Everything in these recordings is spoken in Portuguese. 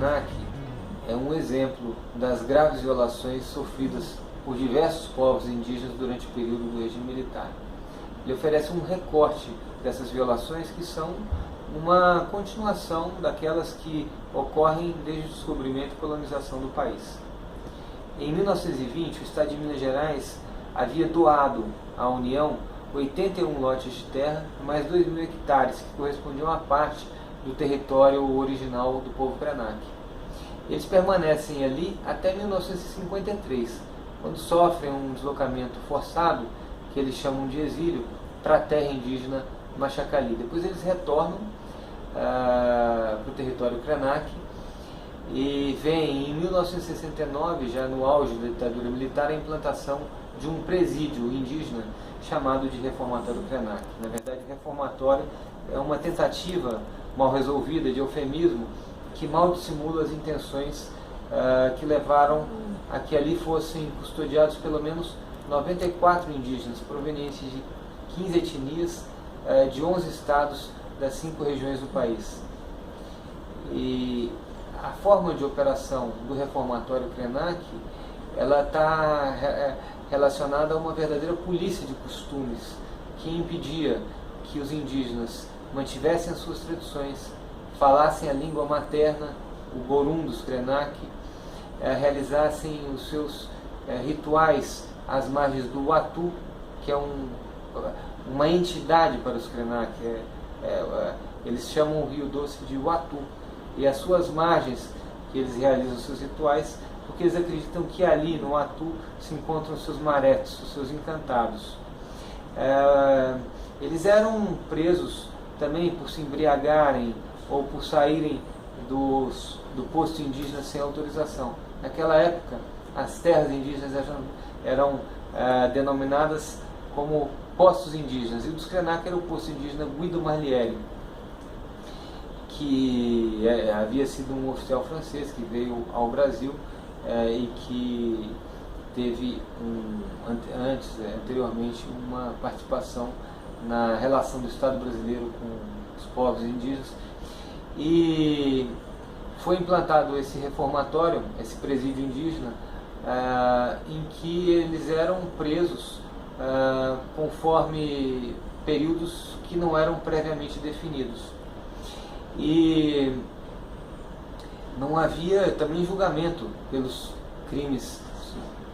Krenak é um exemplo das graves violações sofridas por diversos povos indígenas durante o período do regime militar. Ele oferece um recorte dessas violações que são uma continuação daquelas que ocorrem desde o descobrimento e colonização do país. Em 1920, o Estado de Minas Gerais havia doado à União 81 lotes de terra, mais 2.000 hectares, que correspondiam a parte do território original do povo Krenak. Eles permanecem ali até 1953, quando sofrem um deslocamento forçado, que eles chamam de exílio, para a terra indígena Machacali. Depois eles retornam para o território Krenak e vem em 1969, já no auge da ditadura militar, a implantação de um presídio indígena chamado de Reformatório Krenak. Na verdade, o reformatório é uma tentativa mal resolvida de eufemismo que mal dissimula as intenções que levaram a que ali fossem custodiados pelo menos 94 indígenas provenientes de 15 etnias de 11 estados das 5 regiões do país. E a forma de operação do Reformatório Krenak, ela está relacionada a uma verdadeira polícia de costumes que impedia que os indígenas mantivessem as suas tradições, falassem a língua materna, o Borum dos Krenak, realizassem os seus rituais às margens do Uatu, que é uma entidade para os Krenak. Eles chamam o Rio Doce de Uatu, e as suas margens que eles realizam os seus rituais, porque eles acreditam que ali no Uatu se encontram os seus maretos, os seus encantados. Eles eram presos também por se embriagarem ou por saírem do posto indígena sem autorização. Naquela época, as terras indígenas eram denominadas como postos indígenas, e o dos Krenak era o posto indígena Guido Marliere, que havia sido um oficial francês que veio ao Brasil e que teve anteriormente uma participação na relação do Estado brasileiro com os povos indígenas. E foi implantado esse reformatório, esse presídio indígena, em que eles eram presos conforme períodos que não eram previamente definidos. E não havia também julgamento pelos crimes,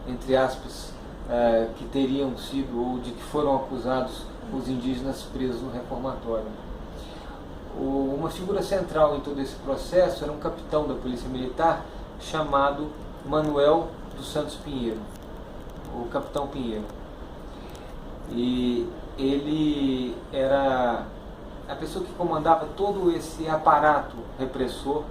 entre aspas, que teriam sido ou de que foram acusados os indígenas presos no reformatório. Uma figura central em todo esse processo era um capitão da Polícia Militar chamado Manuel dos Santos Pinheiro, o Capitão Pinheiro. E ele era a pessoa que comandava todo esse aparato repressor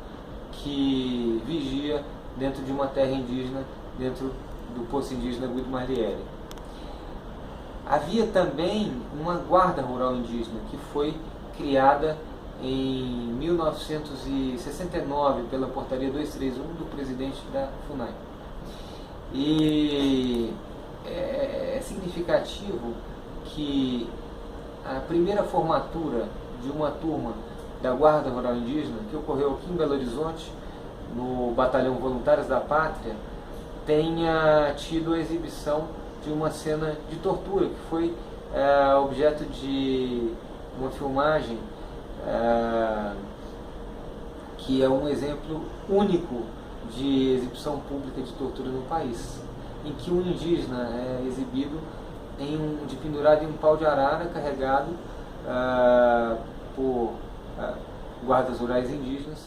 que vigia dentro de uma terra indígena, dentro do posto indígena Guido Marliere. Havia também uma guarda rural indígena que foi criada em 1969 pela portaria 231 do presidente da FUNAI. E é significativo que a primeira formatura de uma turma da Guarda Rural Indígena, que ocorreu aqui em Belo Horizonte, no Batalhão Voluntários da Pátria, tenha tido a exibição de uma cena de tortura, que foi objeto de uma filmagem que é um exemplo único de exibição pública de tortura no país, em que um indígena é exibido de pendurado em um pau de arara carregado por guardas rurais indígenas,